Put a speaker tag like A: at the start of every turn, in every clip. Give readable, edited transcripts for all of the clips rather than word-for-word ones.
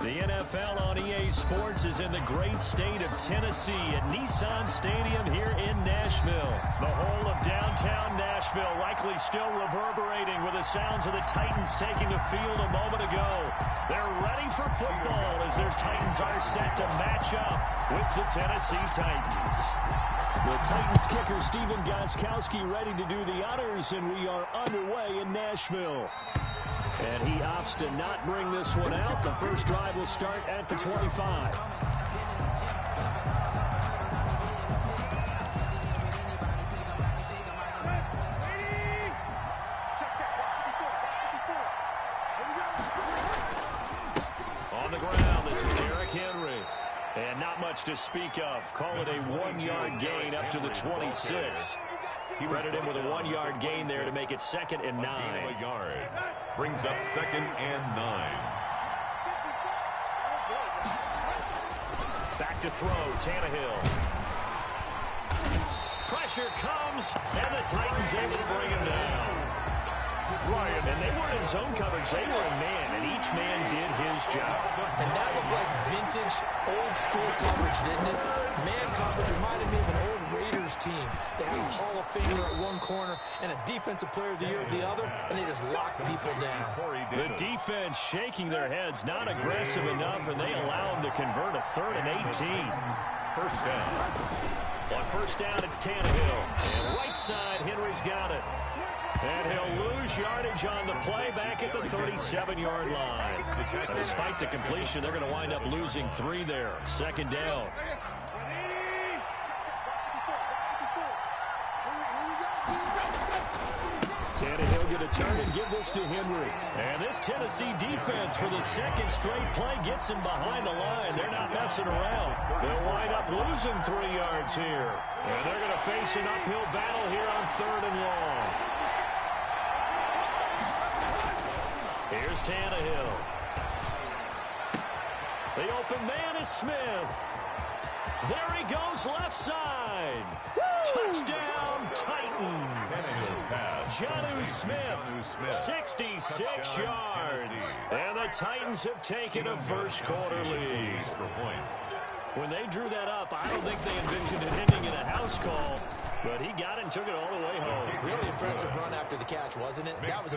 A: The NFL on EA Sports is in the great state of Tennessee at Nissan Stadium here in Nashville. The whole of downtown Nashville likely still reverberating with the sounds of the Titans taking the field a moment ago. They're ready for football as their Titans are set to match up with the Tennessee Titans. The Titans kicker Stephen Gostkowski ready to do the honors, and we are underway in Nashville. And he opts to not bring this one out. The first drive will start at the 25. On the ground, this is Derrick Henry. And not much to speak of. Call it a 1-yard gain up to the 26. Credit him with a 1-yard gain there to make it 2nd and 9.
B: A yard. Brings up 2nd and 9.
A: Back to throw, Tannehill. Pressure comes, and the Titans able to bring him down. And they weren't in zone coverage, they were in man, and each man did his job.
C: And that looked like vintage, old-school coverage, didn't it? Man coverage reminded me of an old Raiders team. They had a Hall of Famer at one corner and a Defensive Player of the Year at the other, and they just locked people down.
A: The defense shaking their heads, not aggressive enough, and they allow them to convert a 3rd and 18.
B: First down.
A: On first down, it's Tannehill. And right side, Henry's got it. And he'll lose yardage on the play back at the 37-yard line. And despite the completion, they're going to wind up losing 3 there. 2nd down. Tannehill going to turn and give this to Henry. And this Tennessee defense for the 2nd straight play gets him behind the line. They're not messing around. They'll wind up losing 3 yards here. And they're going to face an uphill battle here on 3rd and long. Here's Tannehill. The open man is Smith. There he goes left side. Touchdown, Titans. Jonnu Smith, 66 yards. And the Titans have taken a first-quarter lead. When they drew that up, I don't think they envisioned it ending in a house call. But he got it and took it all the way home.
C: Really impressive run after the catch, wasn't it? That was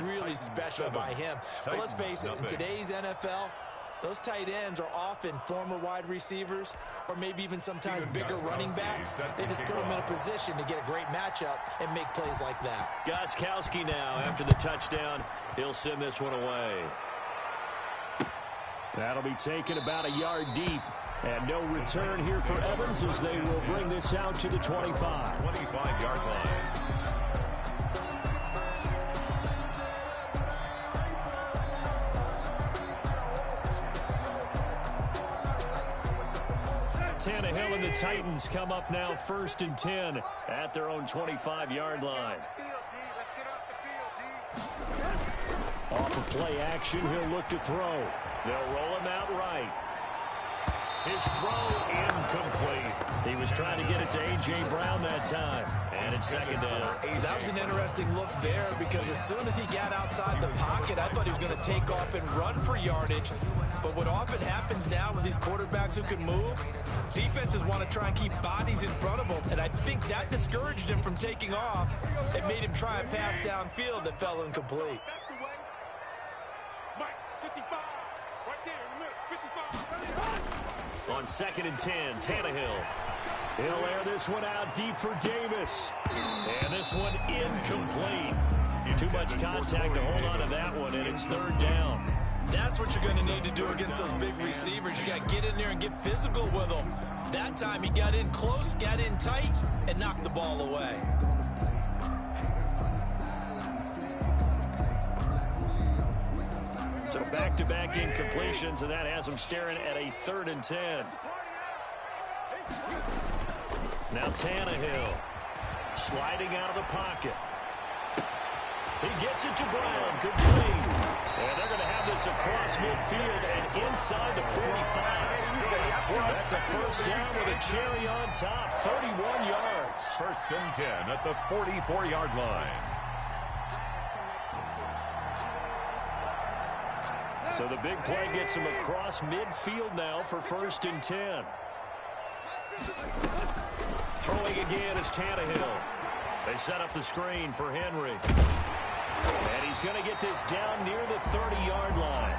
C: really special by him. But let's face it, in today's NFL, those tight ends are often former wide receivers or maybe even sometimes bigger running backs. They just put them in a position to get a great matchup and make plays like that.
A: Gostkowski now, after the touchdown, he'll send this one away. That'll be taken about a yard deep. And no return here for Evans as they will bring this out to the 25.
B: 25-yard line.
A: Tannehill and the Titans come up now 1st and 10 at their own 25-yard line. Off of play action, he'll look to throw. They'll roll him out right. His throw incomplete. He was trying to get it to A.J. Brown that time. And it's 2nd down.
C: That was an interesting look there because as soon as he got outside the pocket, I thought he was going to take off and run for yardage. But what often happens now with these quarterbacks who can move, defenses want to try and keep bodies in front of them. And I think that discouraged him from taking off. It made him try a pass downfield that fell incomplete.
A: On 2nd and 10, Tannehill. He'll air this one out deep for Davis. And this one incomplete. Too much contact to hold on to that one, and it's 3rd down.
C: That's what you're going to need to do against those big receivers. You got to get in there and get physical with them. That time he got in close, got in tight, and knocked the ball away.
A: So back-to-back incompletions, and that has him staring at a 3rd and 10. Now Tannehill sliding out of the pocket. He gets it to Brown, complete. And they're going to have this across midfield and inside the 45. That's a first down with a cherry on top, 31 yards.
B: 1st and 10 at the 44-yard line.
A: So the big play gets him across midfield now for 1st and 10. Throwing again is Tannehill. They set up the screen for Henry. And he's going to get this down near the 30-yard line.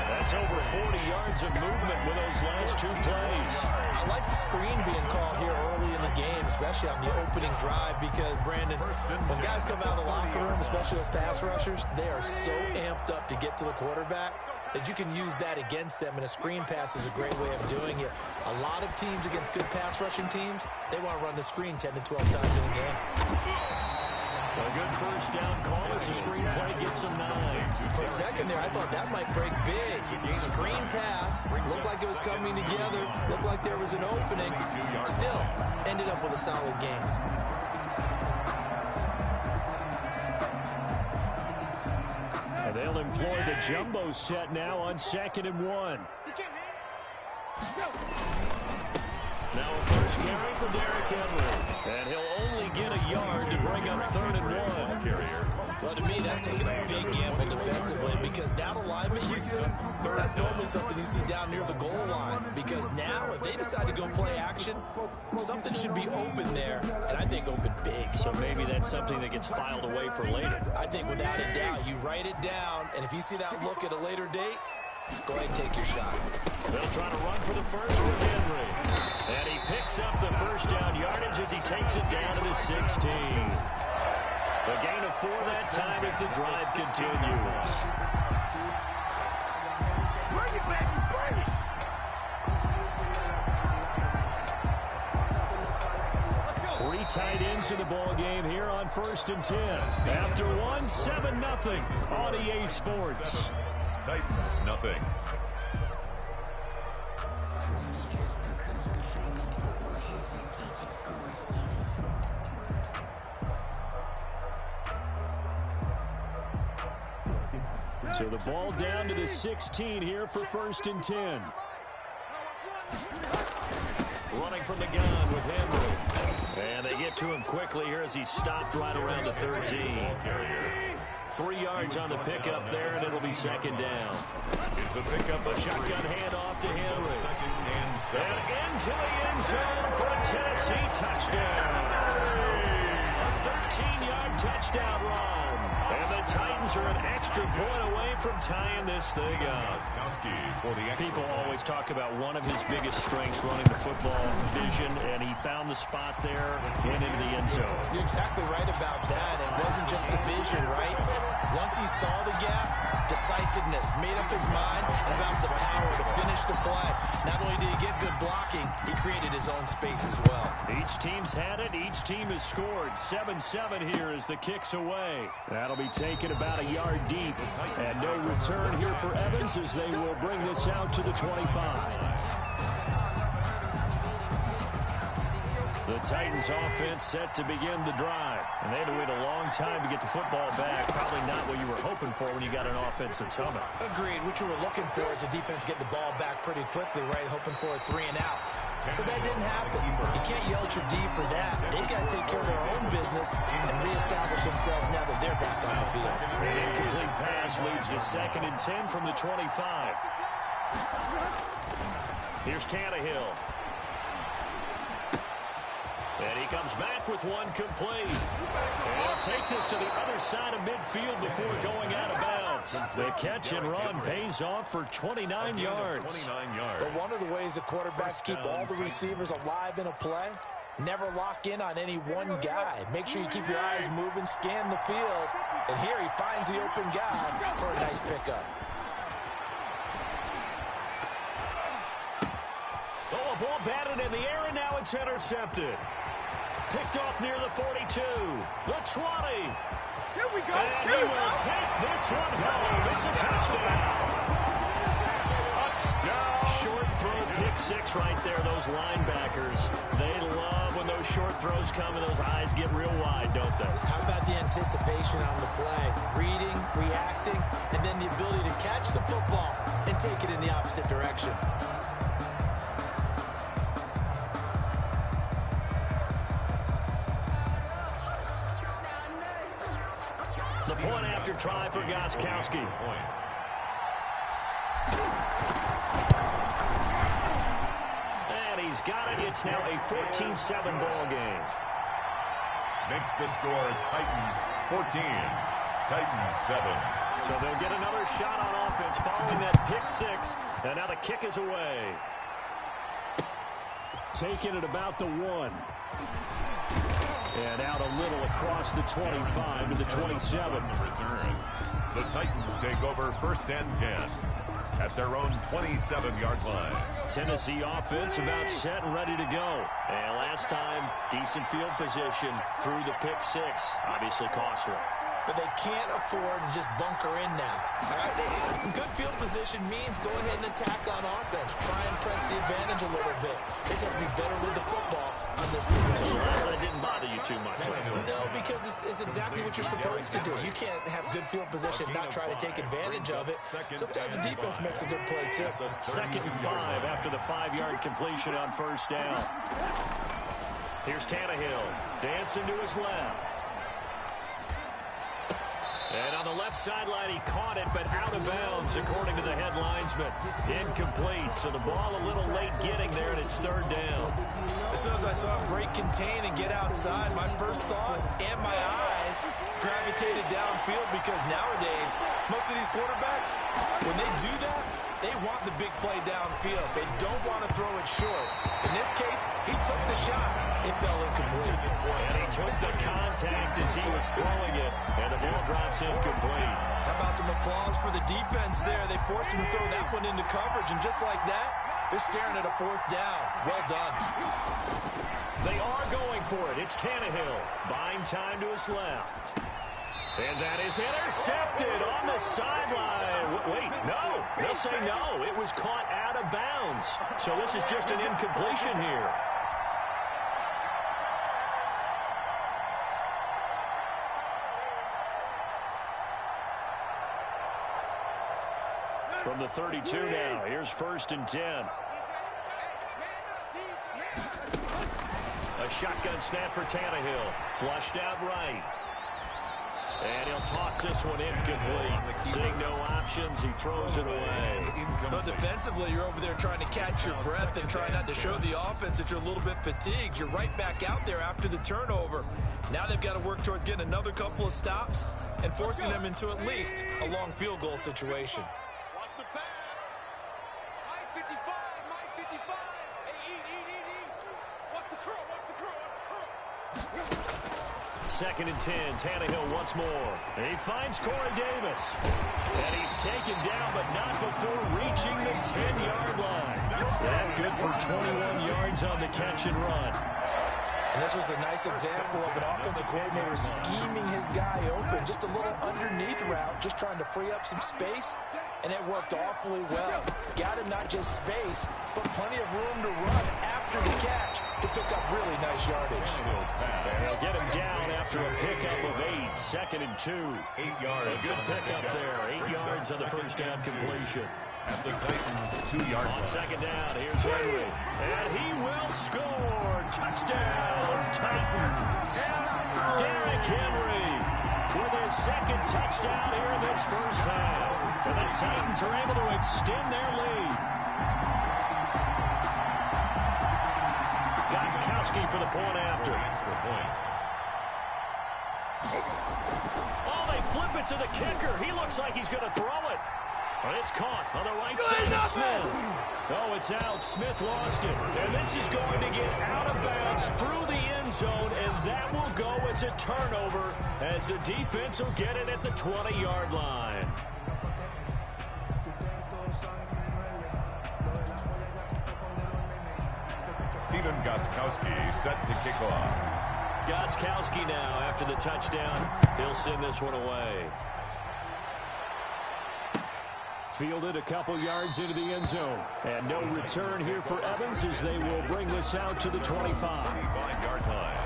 A: That's over 40 yards of movement with those last 2 plays.
C: I like the screen being called here early in the game, especially on the opening drive, because, Brandon, when guys come out of the locker room, especially as pass rushers, they are so amped up to get to the quarterback that you can use that against them, and a screen pass is a great way of doing it. A lot of teams against good pass rushing teams, they want to run the screen 10 to 12 times in a game.
A: A good first down call as the screen play gets him 9.
C: For a second there, I thought that might break big. Screen pass, looked like it was coming together, looked like there was an opening. Still, ended up with a solid game.
A: And they'll employ the jumbo set now on 2nd and 1. Now a first carry for Derrick Henry. And he'll only get a yard to bring up 3rd and 1.
C: Well, to me, that's taking a big gamble defensively, because that alignment you see, that's normally something you see down near the goal line. Because now, if they decide to go play action, something should be open there, and I think open big.
A: So maybe that's something that gets filed away for later.
C: I think without a doubt, you write it down, and if you see that look at a later date, go ahead and take your shot.
A: They'll try to run for the first with Henry. And he picks up the first down yardage as he takes it down to the 16. The gain of 4 that time as the drive continues.
D: Bring it, baby, bring it!
A: 3 tight ends in the ball game here on 1st and 10. After 1, 7-0 on EA Sports.
B: Titans, nothing.
A: So the ball down to the 16 here for 1st and 10. Running from the gun with Henry. And they get to him quickly here as he's stopped right around the 13. 3 yards on the pickup there, and it'll be 2nd down.
B: It's a pickup,
A: A shotgun handoff to Henry. And into the end zone for a Tennessee touchdown. A 13-yard touchdown run. And the Titans are an extra point away from tying this thing up. People always talk about one of his biggest strengths running the football, vision, and he found the spot there and into the end zone.
C: You're exactly right about that. It wasn't just the vision, right? Once he saw the gap, decisiveness, made up his mind, and about the power to finish the play. Not only did he get good blocking, he created his own space as well.
A: Each team's had it. Each team has scored. 7-7 here as the kick's away. That'll be taken about a yard deep. And no return here for Evans as they will bring this out to the 25. The Titans offense set to begin the drive. And they had to wait a long time to get the football back. Probably not what you were hoping for when you got an offense that's humming.
C: Agreed. What you were looking for is the defense get the ball back pretty quickly, right? Hoping for a 3 and out. So that didn't happen. You can't yell at your D for that. They've got to take care of their own business and reestablish themselves now that they're back on the field.
A: An incomplete pass leads to 2nd and 10 from the 25. Here's Tannehill. And he comes back with one complete. And he'll take this to the other side of midfield before going out of bounds. The catch and run pays off for 29 yards.
C: But one of the ways the quarterbacks keep all the receivers alive in a play, never lock in on any one guy. Make sure you keep your eyes moving, scan the field. And here he finds the open guy for a nice pickup.
A: Oh, a ball batted in the air, and now it's intercepted. Picked off near the 42, the 20.
D: Here we go.
A: And he will take this one home. It's a touchdown. Short throw, pick 6 right there. Those linebackers, they love when those short throws come and those eyes get real wide, don't they?
C: How about the anticipation on the play? Reading, reacting, and then the ability to catch the football and take it in the opposite direction.
A: The point after try for Gostkowski. And he's got it. It's now a 14-7 ball game.
B: Makes the score Titans 14, Titans 7.
A: So they'll get another shot on offense following that pick six. And now the kick is away. Taking it about the 1. And out a little across the 25 to the 27.
B: Return. The Titans take over 1st and 10 at their own 27-yard line.
A: Tennessee offense about set and ready to go. And last time, decent field position through the pick six. Obviously costly.
C: But they can't afford to just bunker in now. All right? Good field position means go ahead and attack on offense. Try and press the advantage a little bit. They just have to be better with the football on this possession.
A: So that didn't bother you too much last time.
C: No, because it's exactly what you're supposed to do. You can't have good field position, not try to take advantage of it. Sometimes the defense makes a good play, too.
A: 2nd and 5 after the 5-yard completion on 1st down. Here's Tannehill. Dancing to his left. And on the left sideline, he caught it, but out of bounds, according to the head linesman. Incomplete, so the ball a little late getting there, and it's 3rd down.
C: As soon as I saw him break contain and get outside, my first thought and my eyes gravitated downfield, because nowadays, most of these quarterbacks, when they do that, they want the big play downfield. They don't want to throw it short. In this case, he took the shot. It fell incomplete.
A: And he took the contact as he was throwing it, and the ball drops incomplete.
C: How about some applause for the defense there? They forced him to throw that one into coverage, and just like that, they're staring at a 4th down. Well done.
A: They are going for it. It's Tannehill. Buying time to his left. And that is intercepted on the sideline. Wait, no. They'll say no. It was caught out of bounds. So this is just an incompletion here. From the 32 now, here's 1st and 10. A shotgun snap for Tannehill. Flushed out right. And he'll toss this one incomplete. Seeing no options, he throws it away.
C: But defensively, you're over there trying to catch your breath and try not to show the offense that you're a little bit fatigued. You're right back out there after the turnover. Now they've got to work towards getting another couple of stops and forcing them into at least a long field goal situation.
D: Watch the pass. Mike 55, Mike 55. Hey, Watch the curl, watch the curl, watch the curl.
A: 2nd and 10. Tannehill once more. He finds Corey Davis. And he's taken down, but not before reaching the 10-yard line. That good for 21 yards on the catch and run.
C: And this was a nice example of an offensive coordinator scheming his guy open. Just a little underneath route, just trying to free up some space. And it worked awfully well. Got him not just space, but plenty of room to run after the catch to pick up really nice yardage.
A: And they'll get him down after a pickup of 8. 2nd and 2.
B: 8 yards.
A: A good pickup there. 8 yards on the 1st down completion.
B: At the Titans' 2-yard line.
A: On 2nd down, here's Henry. And he will score. Touchdown, Titans. Derrick Henry with his 2nd touchdown here in this 1st half. And the Titans are able to extend their lead. Gostkowski for the point after. Oh, they flip it to the kicker. He looks like he's going to throw it. But it's caught on the right side of Smith. Oh, it's out. Smith lost it. And this is going to get out of bounds through the end zone, and that will go as a turnover as the defense will get it at the 20-yard line.
B: Stephen Gostkowski set to kick off.
A: Gostkowski now after the touchdown. He'll send this one away. Fielded a couple yards into the end zone. And no return here for Evans as they will bring this out to the 25.
B: 25-yard line.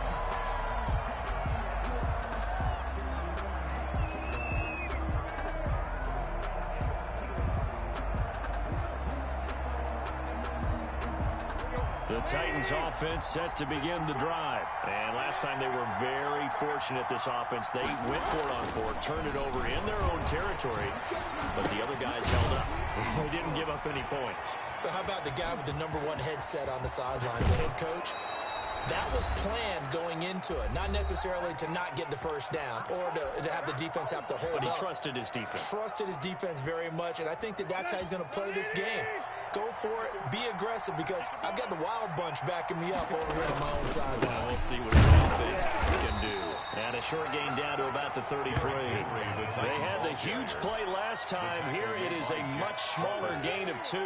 A: The The Titans offense set to begin the drive. And last time they were very fortunate, this offense. They went for it on fourth, turned it over in their own territory, but the other guys held up. They didn't give up any points.
C: So how about the guy with the #1 headset on the sidelines, the head coach? That was planned going into it, not necessarily to not get the first down or to have the defense have to hold up.
A: But he trusted his defense.
C: Trusted his defense very much, and I think that's how he's going to play this game. Go for it, be aggressive, because I've got the wild bunch backing me up over here on my own side.
A: Well, we'll see what the offense can do. And a short gain down to about the 33. They had the huge play last time. Here it is a much smaller gain of 2.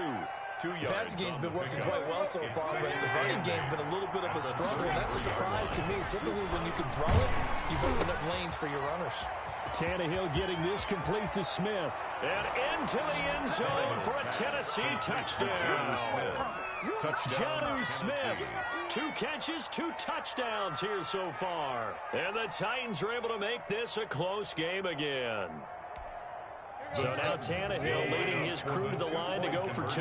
C: The passing game's been working quite well so far, but the running game's been a little bit of a struggle. That's a surprise to me. Typically, when you can throw it, you've opened up lanes for your runners.
A: Tannehill getting this complete to Smith. And into the end zone for a Tennessee touchdown. Jonnu Smith, 2 catches, 2 touchdowns here so far. And the Titans are able to make this a close game again. So now Tannehill leading his crew to the line to go for 2.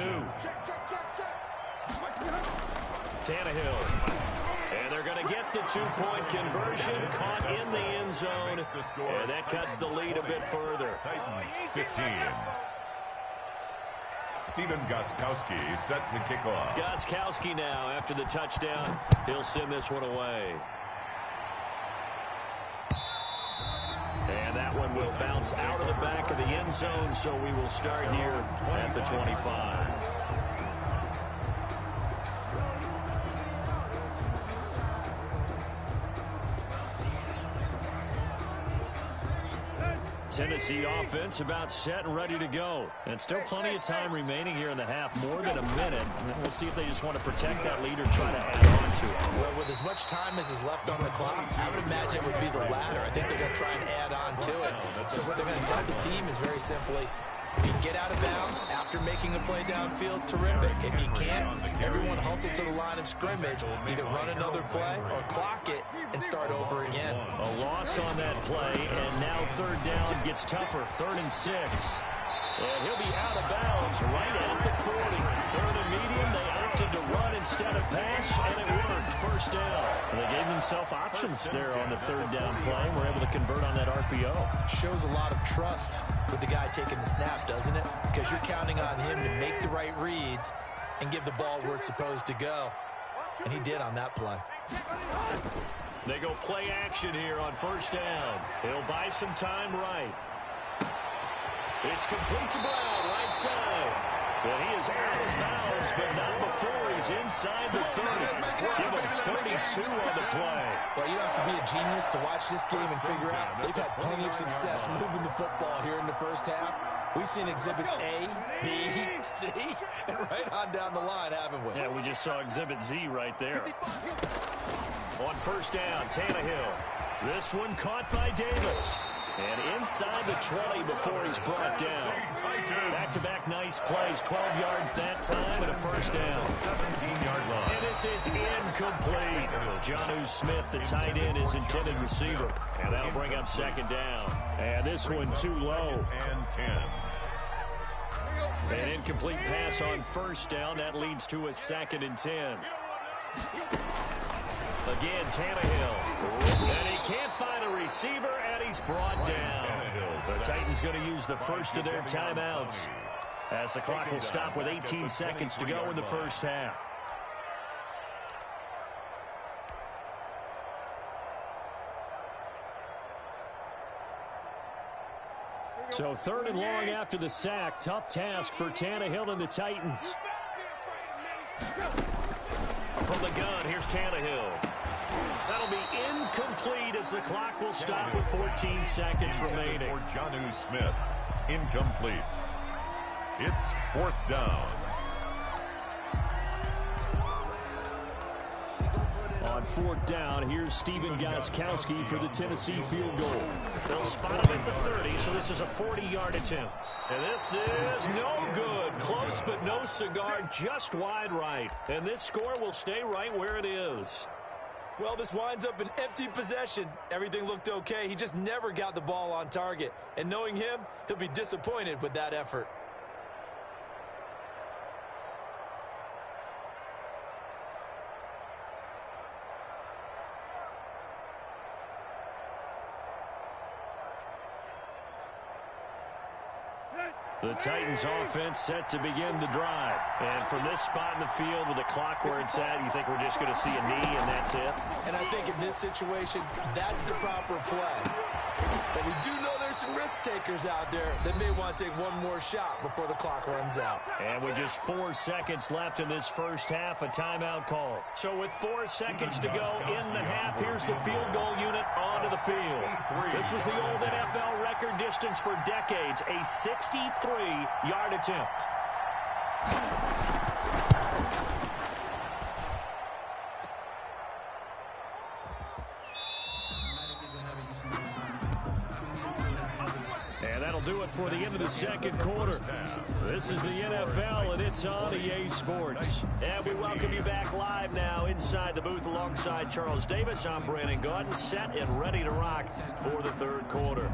A: Tannehill. And they're going to get the 2-point conversion, caught in the end zone, and that cuts the lead a bit further.
B: Titans 15. Stephen Gostkowski set to kick off.
A: Gostkowski now after the touchdown. He'll send this one away. And that one will bounce out of the back of the end zone, so we will start here at the 25. Tennessee offense about set and ready to go. And still plenty of time remaining here in the half, more than a minute. We'll see if they just want to protect that lead or try to add on to it.
C: Well, with as much time as is left on the clock, I would imagine it would be the latter. I think they're going to try and add on to it. So what they're going to tell the team is very simply, if you get out of bounds after making a play downfield, terrific. If you can't, everyone hustle to the line of scrimmage, either run another play or clock it and start over again.
A: A loss on that play, and now third down gets tougher. 3rd and 6. And he'll be out of bounds right at the 40. 3rd and medium, they opted to run instead of pass, and it worked. First down. And they gave themselves options there on the 3rd down play. We're able to convert on that RPO.
C: Shows a lot of trust with the guy taking the snap, doesn't it? Because you're counting on him to make the right reads and give the ball where it's supposed to go. And he did on that play.
A: They go play action here on first down. He'll buy some time right. It's complete to Brown, right side. Well, he is out of bounds, but not before he's inside the 30. Give him 32 on the play.
C: Well, you don't have to be a genius to watch this game and figure out they've had plenty of success moving the football here in the first half. We've seen exhibits A, B, C, and right on down the line, haven't we?
A: Yeah, we just saw exhibit Z right there. On first down, Tannehill. This one caught by Davis. And inside the 20 before he's brought down. Back-to-back nice plays. 12 yards that time and a first down.
B: 17-yard line.
A: And this is incomplete. Jonnu Smith, the tight end, is intended receiver. And that'll bring up second down. And this one too low.
B: And 10.
A: An incomplete pass on first down. That leads to a 2nd and 10. Again, Tannehill. And he can't find a receiver, and he's brought down. The Titans going to use the first of their timeouts as the clock will stop with 18 seconds to go in the first half. So 3rd and long after the sack. Tough task for Tannehill and the Titans. From the gun, here's Tannehill. That'll be incomplete as the clock will stop with 14 seconds remaining.
B: For Jonnu Smith, incomplete. It's 4th down.
A: On 4th down, here's Stephen Gostkowski for the Tennessee field goal. They'll spot him at the 30, so this is a 40-yard attempt. And this is no good. Close but no cigar, just wide right. And this score will stay right where it is.
C: Well, this winds up an empty possession. Everything looked okay. He just never got the ball on target. And knowing him, he'll be disappointed with that effort.
A: The Titans offense set to begin the drive. And from this spot in the field with the clock where it's at, you think we're just going to see a knee and that's it?
C: And I think in this situation, that's the proper play. But we do know there's some risk takers out there that may want to take one more shot before the clock runs out.
A: And with just 4 seconds left in this first half, a timeout call. So with 4 seconds to go in the half, here's the field goal unit onto the field. This was the old NFL record distance for decades, a 63-yard attempt. And that'll do it for the end of the second quarter. This is the NFL, and it's on EA Sports. And we welcome you back live now inside the booth alongside Charles Davis. I'm BrianAkaDaddyB, set and ready to rock for the third quarter.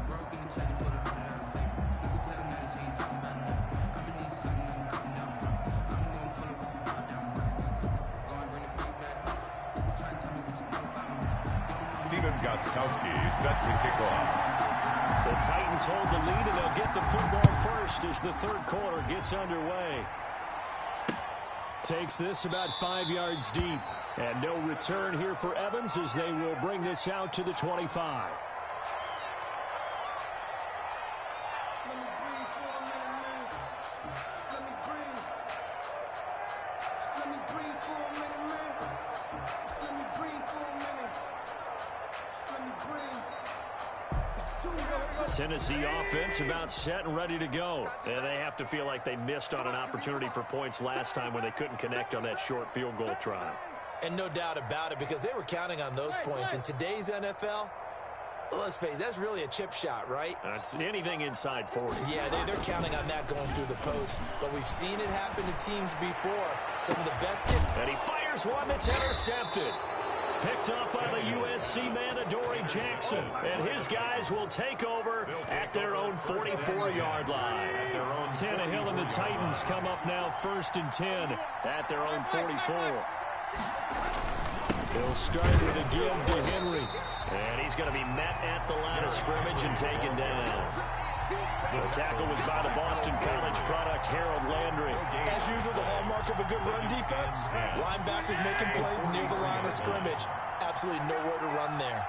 B: Steven Gostkowski set to kick off.
A: The Titans hold the lead, and they'll get the football first as the third quarter gets underway. Takes this about 5 yards deep. And no return here for Evans as they will bring this out to the 25. Tennessee offense about set and ready to go. And they have to feel like they missed on an opportunity for points last time when they couldn't connect on that short field goal try.
C: And no doubt about it, because they were counting on those points. In today's NFL, let's face it, that's really a chip shot, right?
A: It's anything inside 40.
C: Yeah, they're counting on that going through the post. But we've seen it happen to teams before. Some of the best kick.
A: And he fires one that's intercepted. Picked up by the USC man, Adoree Jackson. And his guys will take over at their own 44-yard line. Tannehill and the Titans come up now 1st and 10 at their own 44. He'll start with a give to Henry. And he's going to be met at the line of scrimmage and taken down. The tackle was by the Boston College product, Harold Landry.
C: As usual, the hallmark of a good run defense. Linebackers making plays near the line of scrimmage. Absolutely nowhere to run there.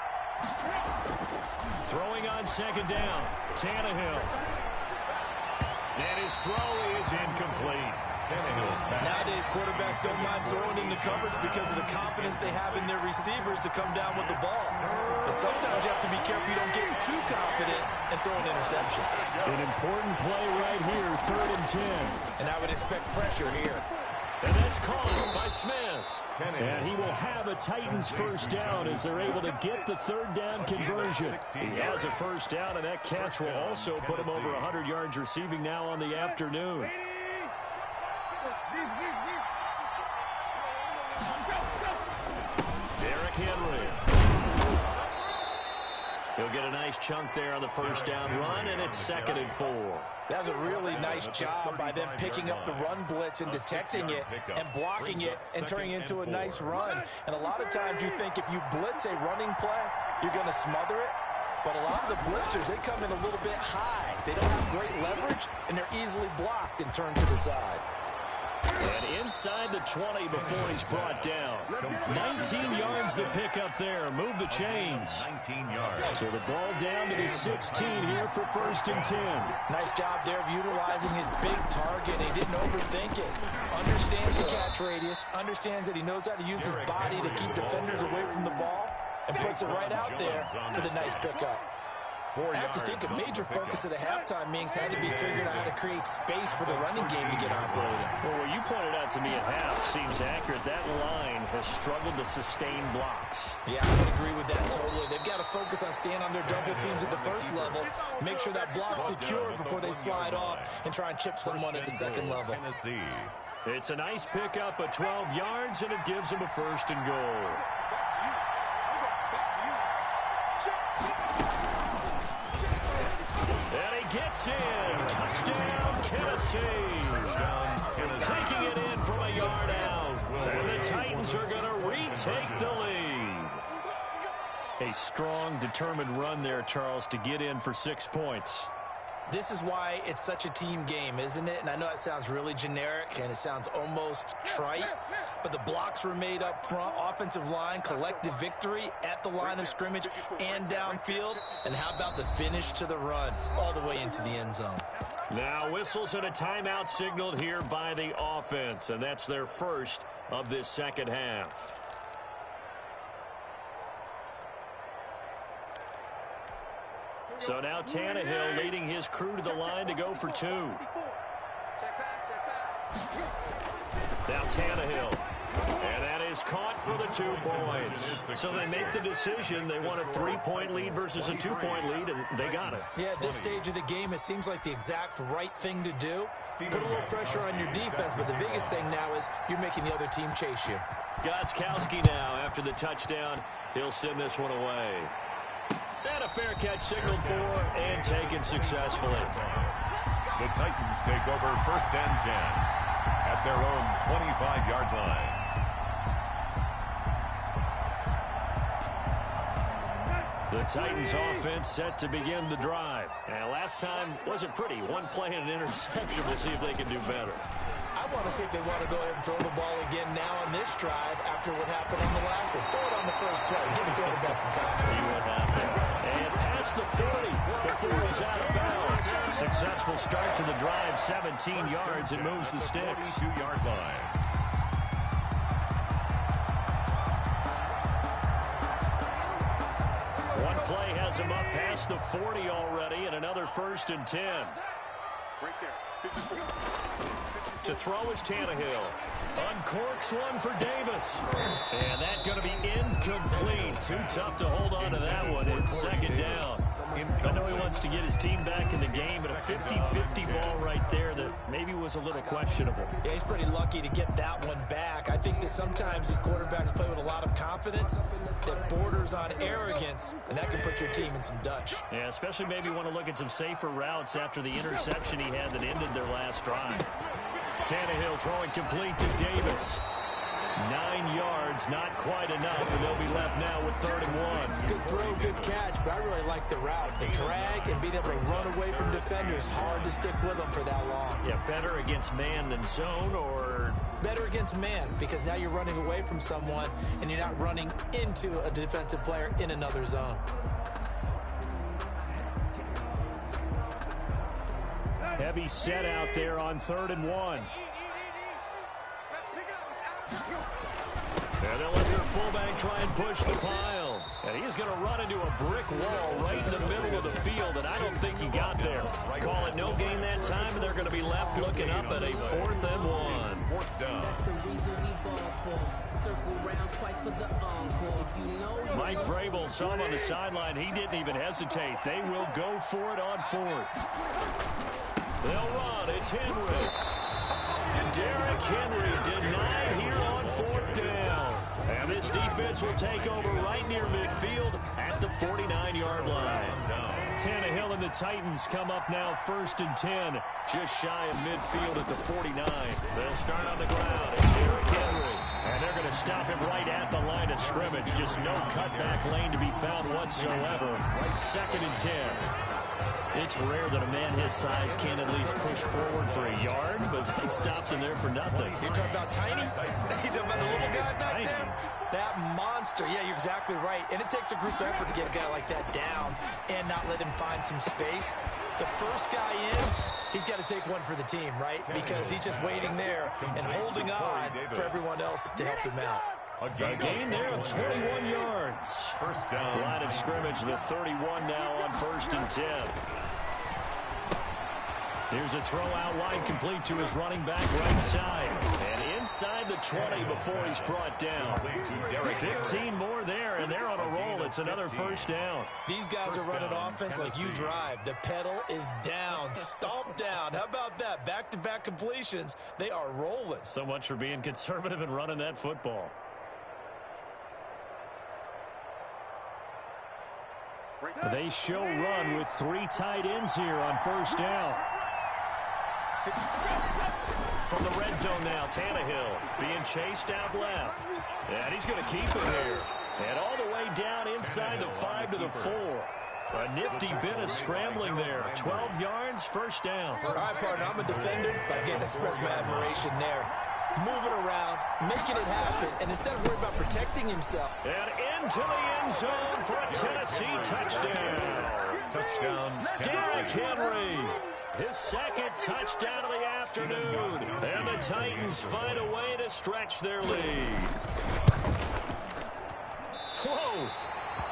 A: Throwing on second down, Tannehill. And his throw is incomplete.
C: Nowadays, quarterbacks don't mind throwing into coverage because of the confidence they have in their receivers to come down with the ball. But sometimes you have to be careful you don't get too confident and throw an interception.
A: An important play right here, 3rd and 10.
C: And I would expect pressure here.
A: And that's caught by Smith. And he will have a Titans first down as they're able to get the third down conversion. He has a first down, and that catch will also put him over 100 yards receiving now on the afternoon. Derrick Henry. He'll get a nice chunk there on the first down run, and it's 2nd and 4.
C: That was a really nice job by them picking up the run blitz and detecting it and blocking it and turning it into a nice run. And a lot of times you think if you blitz a running play, you're going to smother it. But a lot of the blitzers, they come in a little bit high. They don't have great leverage, and they're easily blocked and turned to the side.
A: And inside the 20 before he's brought down. 19 yards the pick up there. Move the chains.
B: 19 yards.
A: So the ball down to the 16 here for 1st and 10.
C: Nice job there of utilizing his big target. He didn't overthink it. Understands the catch radius. Understands that he knows how to use his body to keep defenders away from the ball. And puts it right out there for the nice pickup. I have to think a major focus of the halftime meetings had to be figuring out how to create space for the running game to get operating.
A: Well, what you pointed out to me at half seems accurate. That line has struggled to sustain blocks.
C: Yeah, I would agree with that totally. They've got to focus on staying on their double teams at the first level, make sure that block's secure before they slide off, and try and chip someone at the second level.
A: It's a nice pickup of 12 yards, and it gives them a 1st and goal. Gets in. Touchdown, Tennessee. Taking it in from a yard out. And the Titans are going to retake the lead. A strong, determined run there, Charles, to get in for 6 points.
C: This is why it's such a team game, isn't it? And I know that sounds really generic and it sounds almost trite, but the blocks were made up front, offensive line, collective victory at the line of scrimmage and downfield. And how about the finish to the run all the way into the end zone?
A: Now whistles and a timeout signaled here by the offense, and that's their first of this second half. So now Tannehill leading his crew to the line to go for two. Now Tannehill. And that is caught for the 2 points. So they make the decision. They want a 3-point lead versus a 2-point lead, and they got it.
C: Yeah, at this stage of the game, it seems like the exact right thing to do. Put a little pressure on your defense, but the biggest thing now is you're making the other team chase you.
A: Gostkowski now, after the touchdown, he'll send this one away. And a fair catch signaled for and taken successfully.
B: The Titans take over 1st and 10 at their own 25-yard line.
A: The Titans offense set to begin the drive. And last time wasn't pretty. One play and an interception. We'll see if they can do better.
C: I want to see if they want to go ahead and throw the ball again now on this drive after what happened on the last one. Throw it on the first play. Give the quarterback some time.
A: See what happens. And past the 40 before he's out of bounds. Successful start to the drive, 17 yards, and moves the sticks.
B: 22-yard line.
A: One play has him up past the 40 already, and another 1st and 10.
D: Right there.
A: To throw is Tannehill. Uncorks one for Davis. And that's going to be incomplete. Too tough to hold on to that one. It's 2nd down. I know he wants to get his team back in the game, but a 50-50 ball right there that maybe was a little questionable.
C: Yeah, he's pretty lucky to get that one back. I think that sometimes these quarterbacks play with a lot of confidence that borders on arrogance, and that can put your team in some Dutch.
A: Yeah, especially maybe want to look at some safer routes after the interception he had that ended their last drive. Tannehill throwing complete to Davis. 9 yards, not quite enough, and they'll be left now with 3rd and 1.
C: Good throw, good catch, but I really like the route. The drag and being able to run away from defenders, hard to stick with them for that long.
A: Yeah, better against man than zone, or
C: better against man, because now you're running away from someone and you're not running into a defensive player in another zone.
A: Heavy set out there on 3rd and 1. And they'll let their fullback try and push the pile. And he's going to run into a brick wall right in the middle of the field, and I don't think he got there. Call it no gain that time, and they're going to be left looking up at a 4th and 1.
B: 4th down.
E: That's the reason we ball for. Circle round twice for the encore. If you know,
A: Mike Vrabel saw him on the sideline. He didn't even hesitate. They will go for it on 4th. They'll run. It's Henry. Derrick Henry denied here on 4th down. And this defense will take over right near midfield at the 49-yard line. Tannehill and the Titans come up now 1st and 10. Just shy of midfield at the 49. They'll start on the ground. It's Derrick Henry. And they're going to stop him right at the line of scrimmage. Just no cutback lane to be found whatsoever. 2nd and 10. It's rare that a man his size can at least push forward for a yard, but they stopped him there for nothing.
C: You're talking about tiny? You're talking about the little guy back there? That monster. Yeah, you're exactly right. And it takes a group effort to get a guy like that down and not let him find some space. The first guy in, he's got to take one for the team, right? Because he's just waiting there and holding on for everyone else to help him out.
A: A gain there of 21 yards.
B: 1st down.
A: Line of scrimmage, the 31 now on 1st and 10. Here's a throw out wide, complete to his running back right side. And inside the 20 before he's brought down. 15 more there, and they're on a roll. It's another 1st down.
C: These guys are running offense like you drive. The pedal is down, stomp down. How about that? Back-to-back completions. They are rolling.
A: So much for being conservative and running that football. They show run with 3 tight ends here on 1st down. From the red zone now, Tannehill being chased out left. And he's going to keep it here. And all the way down inside the 5 to the 4. A nifty bit of scrambling there. 12 yards, first down.
C: All right, partner, I'm a defender, but I've got to express my admiration there. Moving around, making it happen, and instead of worrying about protecting himself.
A: And into the end zone for a Tennessee touchdown.
B: Touchdown,
A: Derrick
B: Tennessee.
A: Henry. His second touchdown of the afternoon. And the Titans find a way to stretch their lead. Whoa.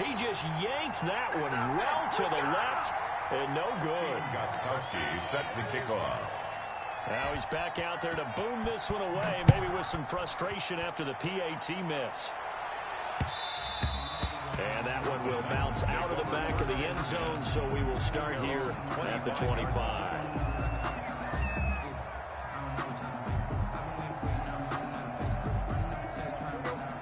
A: He just yanked that one well to the left, and no good.
B: Gostkowski set to kick off.
A: Now he's back out there to boom this one away, maybe with some frustration after the PAT miss. And that one will bounce out of the back of the end zone, so we will start here at the 25.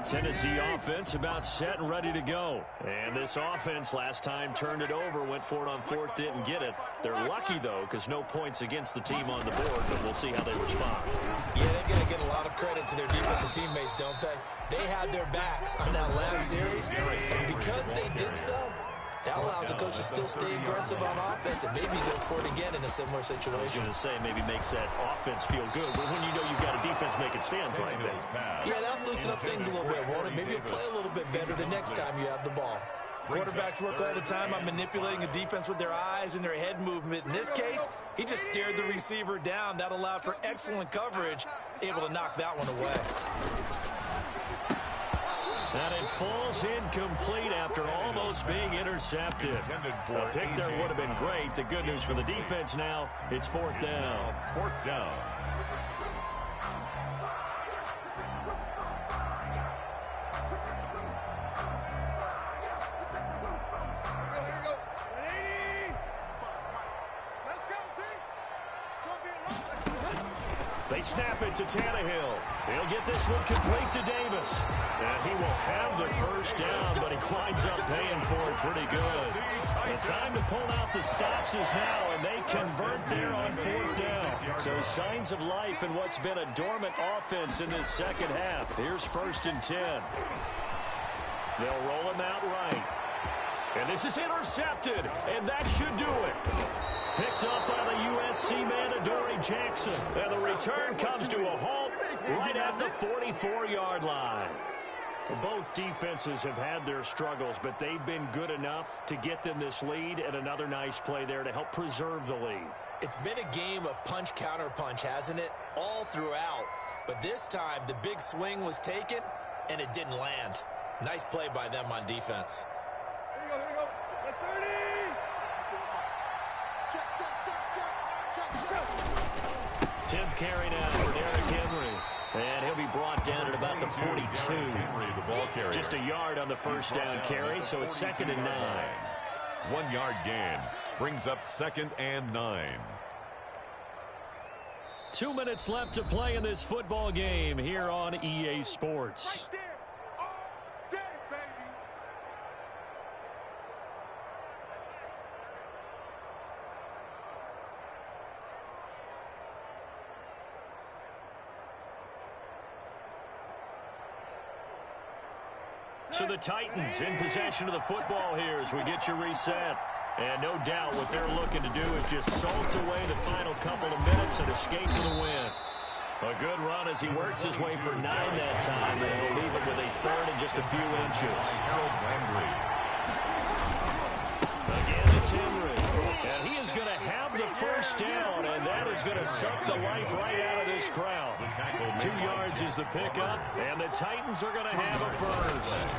A: Tennessee offense about set and ready to go. And this offense last time turned it over, went for it on fourth, didn't get it. They're lucky, though, because no points against the team on the board, but we'll see how they respond.
C: Yeah, they're going to get a lot of credit to their defensive teammates, don't they? They had their backs on that last series, and because they did so, that allows the coach to still stay aggressive on offense and maybe go for it again in a similar situation.
A: I was going to say maybe makes that offense feel good, but when you know you've got a defense making stands like that.
C: Yeah, that'll loosen up things a little bit, won't it? Maybe you'll play a little bit better the next time you have the ball. Quarterbacks work all the time on manipulating a defense with their eyes and their head movement. In this case, he just stared the receiver down. That allowed for excellent coverage, able to knock that one away.
A: And it falls incomplete after almost being intercepted. A pick there would have been great. The good news for the defense now, it's fourth down.
B: Fourth down.
D: Here we go. 180. Let's go, team. Gonna be a lot.
A: They snap it to Tannehill. He'll get this one complete to Davis. And he will have the first down, but he winds up paying for it pretty good. The time to pull out the stops is now, and they convert there on fourth down. So signs of life in what's been a dormant offense in this second half. Here's 1st and 10. They'll roll him out right. And this is intercepted, and that should do it. Picked up by the USC man, Adoree Jackson. And the return comes to a halt right at the 44-yard line. Both defenses have had their struggles, but they've been good enough to get them this lead, and another nice play there to help preserve the lead.
C: It's been a game of punch-counter-punch, hasn't it? All throughout. But this time, the big swing was taken, and it didn't land. Nice play by them on defense.
D: Here we go. The 30. Check.
A: 10th carry now for Derrick Henry. And he'll be brought down at about the 42.
B: Henry, the ball carrier.
A: Just a yard on the first down carry, so it's 2nd and 9.
B: 1 yard gain brings up 2nd and 9.
A: 2 minutes left to play in this football game here on EA Sports.
D: Right there. All day, baby.
A: So the Titans in possession of the football here as we get you reset. And no doubt what they're looking to do is just salt away the final couple of minutes and escape with a win. A good run as he works his way for 9 that time, and he'll leave it with a 3rd and just a few inches. Again, it's Henry. And he is going to have the first down, and that is going to suck the life right out of this crowd. 2 yards is the pickup, and the Titans are going to have a first.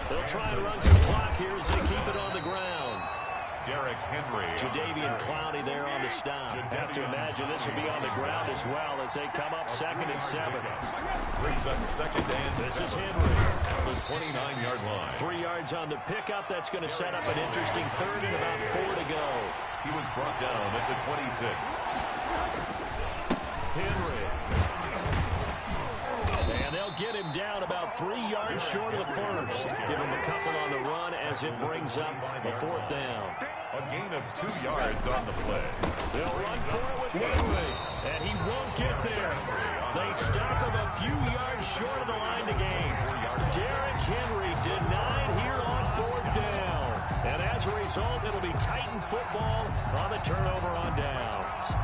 A: They'll try and run some clock here as they keep it on the ground.
B: Derrick Henry.
A: Jadavian Clowney there on the stop. Have to imagine this will be on the ground as well as they come up 2nd and 7.
B: Brings up 2nd and
A: This is Henry.
B: at the 29-yard line.
A: 3 yards on the pickup. That's going to set up an interesting 3rd and about 4 to go.
B: He was brought down at the 26.
A: Henry. And they'll get him down about 3 yards short of the first. Give him a couple on the run as it brings up a 4th down.
B: A gain of 2 yards on the play.
A: They'll run for it with Henry, and he won't get there. They stop him a few yards short of the line to gain. Derrick Henry denied here on 4th down. And as a result, it'll be Titan football on the turnover on downs.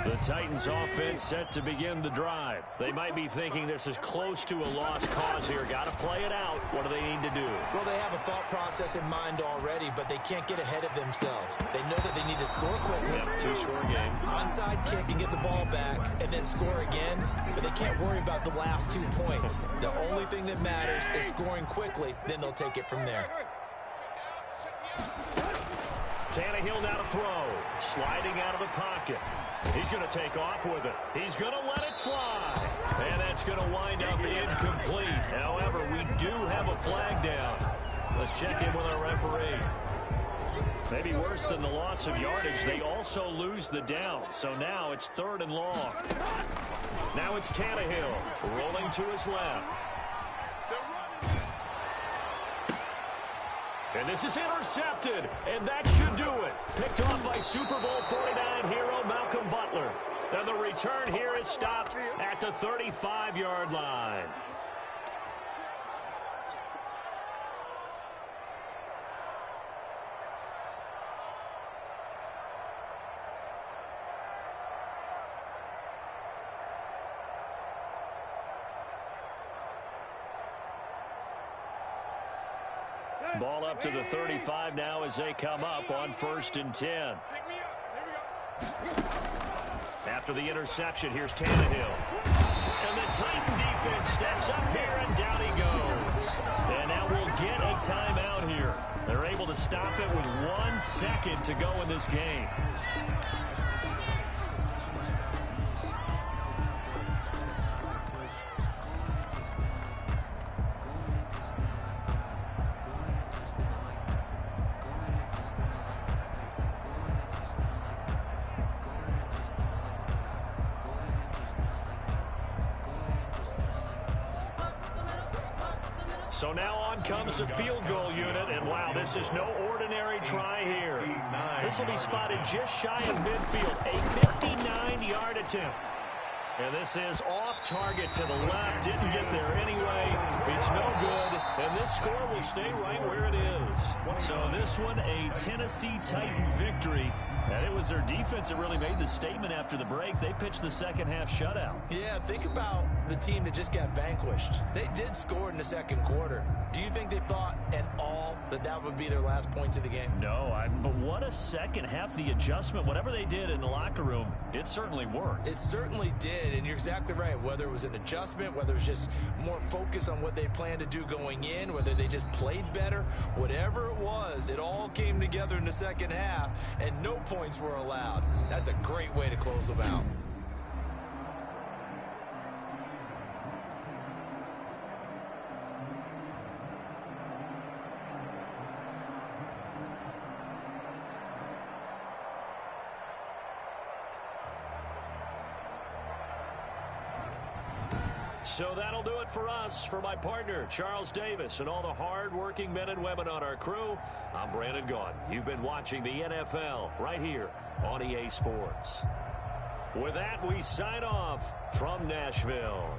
A: The Titans offense set to begin the drive. They might be thinking this is close to a lost cause here. Got to play it out. What do they need to do?
C: Well, they have a thought process in mind already, but they can't get ahead of themselves. They know that they need to score quickly.
A: Yep, two-score game.
C: Onside kick and get the ball back and then score again, but they can't worry about the last 2 points. The only thing that matters is scoring quickly, then they'll take it from there.
A: Tannehill now to throw. Sliding out of the pocket. He's going to take off with it. He's going to let it fly. And that's going to wind up incomplete. However, we do have a flag down. Let's check in with our referee. Maybe worse than the loss of yardage, they also lose the down. So now it's 3rd and long. Now it's Tannehill rolling to his left. And this is intercepted, and that should do it. Picked off by Super Bowl 49 hero Malcolm Butler. And the return here is stopped at the 35-yard line. Ball up to the 35 now as they come up on 1st and 10. After the interception, here's Tannehill. And the Titan defense steps up here, and down he goes. And now we'll get a timeout here. They're able to stop it with 1 second to go in this game. So now on comes the field goal unit, and wow, this is no ordinary try here. This will be spotted just shy of midfield, a 59-yard attempt. And this is off target to the left, didn't get there anyway. It's no good, and this score will stay right where it is. So this one, a Tennessee Titan victory. And it was their defense that really made the statement after the break. They pitched the second half shutout.
C: Yeah, think about the team that just got vanquished. They did score in the second quarter. Do you think they thought at all that that would be their last points of the game?
A: No, but what a second half, the adjustment, whatever they did in the locker room, it certainly worked.
C: It certainly did, and you're exactly right. Whether it was an adjustment, whether it was just more focus on what they planned to do going in, whether they just played better, whatever it was, it all came together in the second half, and no points were allowed. That's a great way to close them out.
A: So that'll do it for us. For my partner, Charles Davis, and all the hard-working men and women on our crew, I'm Brandon Gaudin. You've been watching the NFL right here on EA Sports. With that, we sign off from Nashville.